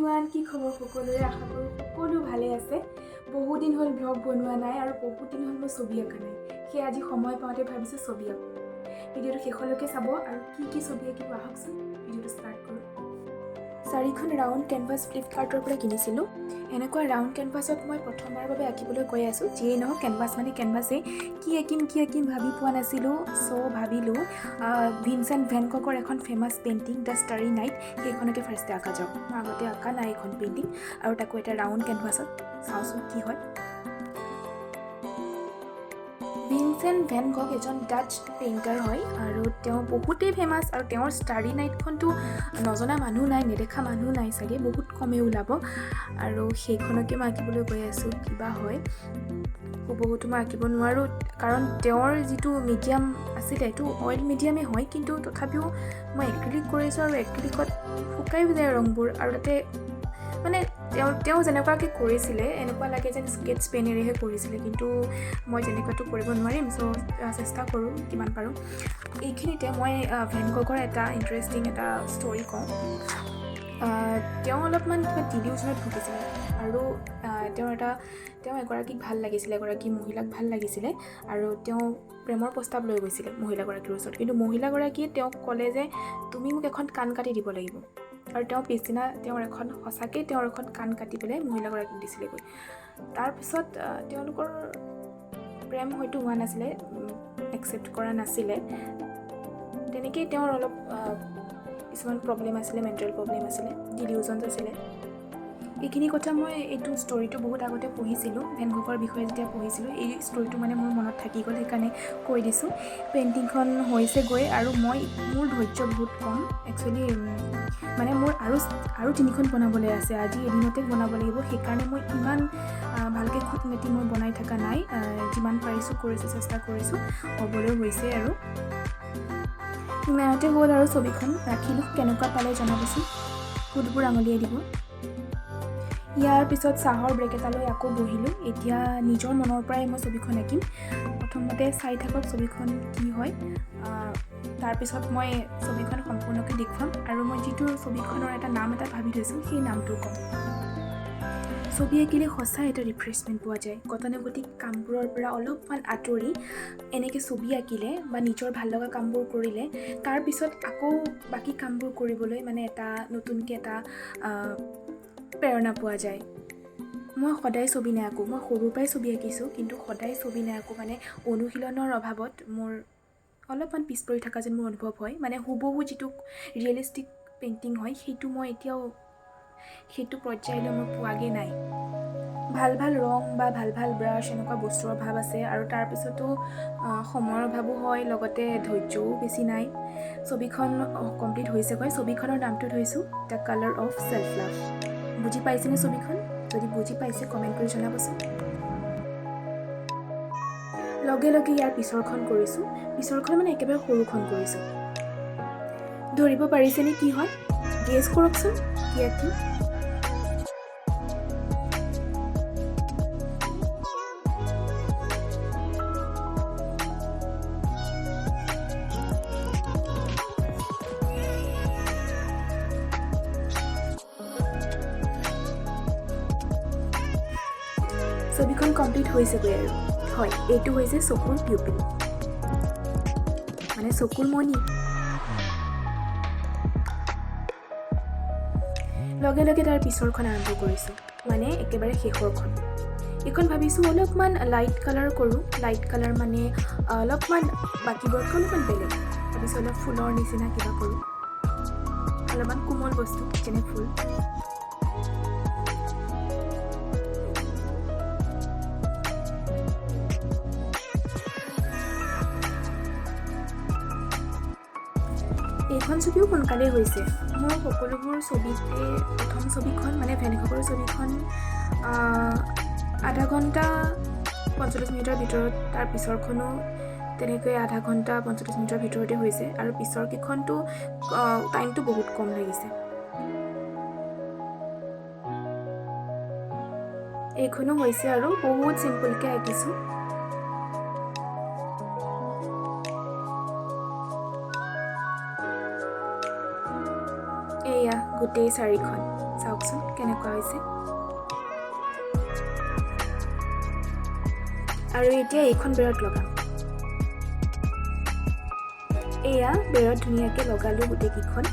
Everyone, কি খবৰ সকলোৰে? আশা কৰোঁ সকলো ভালে আছে। বহু দিন হ'ল ব্লগ বনোৱা নাই আৰু বহুত দিন হ'ল মই ছবি আঁকা নাই। সেয়ে আজি সময় পাওঁতে ভাবিছোঁ ছবি আঁকো। ভিডিঅ'টো শেষলৈকে চাব আৰু কি ছবি আঁকিব আহকচোন ভিডিঅ'টো ষ্টাৰ্ট কৰোঁ। 4খন ৰাউণ্ড কেনভাছ ফ্লিপকাৰ্টৰ পৰা কিনিছিলোঁ। এনেকুৱা ৰাউণ্ড কেনভাছত মই প্ৰথমবাৰৰ বাবে আঁকিবলৈ গৈ আছোঁ। যিয়েই নহওক কেনভাছ মানে কেনভাছেই। কি আঁকিম ভাবি পোৱা নাছিলোঁ। চ' ভাবিলোঁ ভিনচেণ্ট ভেন গগৰ এখন famous painting the starry night, সেইখনকে ফাৰ্ষ্টে আঁকা যাওক। মই আগতে আঁকা নাই এখন পেইণ্টিং আৰু তাকো এটা ৰাউণ্ড কেনভাছত। চাওঁচোন কি হয়। ভিনচেণ্ট ভেন গগ এজন ডাচ পেইণ্টাৰ হয় আৰু তেওঁ বহুতেই ফেমাছ আৰু তেওঁৰ ষ্টাৰী নাইটখনতো নজনা মানুহ নাই, নেদেখা মানুহ নাই চাগে, বহুত কমেই ওলাব আৰু সেইখনকে মই আঁকিবলৈ গৈ আছোঁ। কিবা হয় বহুতো মই আঁকিব নোৱাৰোঁ কাৰণ তেওঁৰ যিটো মিডিয়াম আছিলে এইটো অইল মিডিয়ামেই হয়, কিন্তু তথাপিও মই এক্ৰিলিক কৰিছোঁ আৰু এক্ৰিলিকত শুকাই যায় ৰংবোৰ আৰু তাতে মানে তেওঁ যেনেকুৱাকৈ কৰিছিলে এনেকুৱা লাগে যেন স্কেটছ পেনেৰেহে কৰিছিলে, কিন্তু মই তেনেকুৱাটো কৰিব নোৱাৰিম। চ' চেষ্টা কৰোঁ কিমান পাৰোঁ। এইখিনিতে মই ভেন গগৰ এটা ইণ্টাৰেষ্টিং এটা ষ্টৰি কওঁ। তেওঁ অলপমান কিবা ডিলিউজনত ভুগিছিলে আৰু তেওঁ এগৰাকীক ভাল লাগিছিলে, এগৰাকী মহিলাক ভাল লাগিছিলে আৰু তেওঁ প্ৰেমৰ প্ৰস্তাৱ লৈ গৈছিলে মহিলাগৰাকীৰ ওচৰত। কিন্তু মহিলাগৰাকীয়ে তেওঁক ক'লে যে তুমি মোক এখন কাণ কাটি দিব লাগিব, আৰু তেওঁ পিছদিনা তেওঁৰ এখন কাণ কাটি পেলাই মহিলাগৰাকীক দিছিলেগৈ। তাৰপিছত তেওঁলোকৰ প্ৰেম হয়তো হোৱা নাছিলে, একচেপ্ট কৰা নাছিলে। তেনেকেই তেওঁৰ অলপ কিছুমান প্ৰব্লেম আছিলে, মেণ্টেল প্ৰব্লেম আছিলে, ডিলিউজনছ আছিলে। এইখিনি কথা মই এইটো ষ্টৰিটো বহুত আগতে পঢ়িছিলোঁ, ভেন গগৰ বিষয়ে যেতিয়া পঢ়িছিলোঁ। এই ষ্টৰিটো মানে মোৰ মনত থাকি গ'ল, সেইকাৰণে কৈ দিছোঁ। পেইণ্টিংখন হৈছেগৈ আৰু মোৰ ধৈৰ্য বহুত কম একচুৱেলি। মানে মোৰ আৰু 3খন বনাবলৈ আছে, আজি এদিনতে বনাব লাগিব। সেইকাৰণে মই ইমান ভালকৈ খুঁত মেটি মই বনাই থকা নাই। যিমান পাৰিছোঁ চেষ্টা কৰিছোঁ, হ'বলৈ হৈছে আৰু ইমানতে হ'ল আৰু ছবিখন ৰাখিলোঁ। কেনেকুৱা পালে জনাবচোন, ফুটবোৰ আঙুলিয়াই দিব। ইয়াৰ পিছত চাহৰ ব্ৰেক এটালৈ আকৌ বহিলোঁ। এতিয়া নিজৰ মনৰ পৰাই মই ছবিখন আঁকিম। প্ৰথমতে চাই থাকক ছবিখন কি হয়, তাৰপিছত মই ছবিখন সম্পূৰ্ণকৈ দেখুৱাম আৰু মই যিটো ছবিখনৰ এটা নাম এটা ভাবি থৈছোঁ সেই নামটো ক'ম। ছবি আঁকিলে সঁচাই এটা ৰিফ্ৰেছমেণ্ট পোৱা যায়। গতানুগতিক কামবোৰৰ পৰা অলপমান আঁতৰি এনেকৈ ছবি আঁকিলে বা নিজৰ ভাল লগা কামবোৰ কৰিলে তাৰপিছত আকৌ বাকী কামবোৰ কৰিবলৈ মানে এটা নতুনকৈ এটা প্ৰেৰণা পোৱা যায়। মই সদায় ছবি নাআঁকোঁ, মই সৰুৰ পৰাই ছবি আঁকিছোঁ, কিন্তু সদায় ছবি নাআঁকোঁ। মানে অনুশীলনৰ অভাৱত মোৰ অলপমান পিছ পৰি থকা যেন মোৰ অনুভৱ হয়। মানে হুবহু যিটো ৰিয়েলিষ্টিক পেইণ্টিং হয় সেইটো মই এতিয়াও সেইটো পৰ্যায়লৈ মই পোৱাগৈ নাই। ভাল ৰং বা ভাল ব্ৰাছ এনেকুৱা বস্তুৰ অভাৱ আছে আৰু তাৰপিছতো সময়ৰ অভাৱো হয়, লগতে ধৈৰ্যও বেছি নাই। ছবিখন কমপ্লিট হৈছেগৈ। ছবিখনৰ নামটো থৈছোঁ দ্য কালাৰ অফ চেল্ফ লাভ। বুজি পাইছেনে ছবিখন? যদি বুজি পাইছে কমেণ্ট কৰি জনাবচোন। লগে ইয়াৰ পিছৰখন কৰিছোঁ। পিছৰখন মানে একেবাৰে সৰুখন কৰিছোঁ। ধৰিব পাৰিছেনে কি হয়? গেছ কৰকচোন কি আঁকিম। ছবিখন কমপ্লিট হৈছেগৈ আৰু হয়, এইটো হৈছে চকুৰ পিউপিল, মানে চকুৰ মণি। লগে তাৰ পিছৰখন আৰম্ভ কৰিছোঁ, মানে একেবাৰে শেষৰখন। এইখন ভাবিছোঁ অলপমান লাইট কালাৰ কৰোঁ। লাইট কালাৰ মানে অলপমান বাকীবোৰতকৈ অলপমান বেলেগ। ভাবিছোঁ অলপ ফুলৰ নিচিনা কিবা কৰোঁ, অলপমান কোমল বস্তু যেনে ফুল। এইখন ছবিও সোনকালেই হৈছে। মোৰ সকলোবোৰ ছবিতে প্ৰথম ছবিখন মানে ভেন গগৰ ছবিখন আধা ঘণ্টা 45 মিনিটৰ ভিতৰত, তাৰ পিছৰখনো তেনেকৈ আধা ঘণ্টা 45 মিনিটৰ ভিতৰতে হৈছে আৰু পিছৰ কেইখনটো টাইমটো বহুত কম লাগিছে। এইখনো হৈছে আৰু বহুত চিম্পলকৈ আঁকিছোঁ। এয়া গোটেই শাড়ীখন চাওকচোন কেনেকুৱা হৈছে। আৰু এতিয়া এইখন বেৰত লগাম। এয়া বেৰত ধুনীয়াকৈ লগালোঁ গোটেইকেইখন।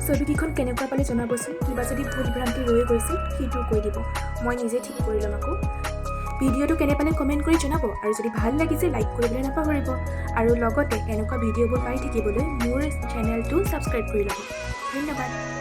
ছবিকেইখন কেনেকুৱা পালে জনাবচোন। কিবা যদি ভুল ভ্ৰান্তি ৰৈ গৈছিল সেইটো কৈ দিব, মই নিজে ঠিক কৰি ল'ম আকৌ। ভিডিঅ'টো কেনে পালে কমেণ্ট কৰি জনাব, আৰু যদি ভাল লাগিছে লাইক কৰিবলৈ নাপাহৰিব, আৰু লগতে এনেকুৱা ভিডিঅ'বোৰ পাই থাকিবলৈ মোৰ চেনেলটো ছাবস্ক্ৰাইব কৰি ল'ব। ধন্যবাদ।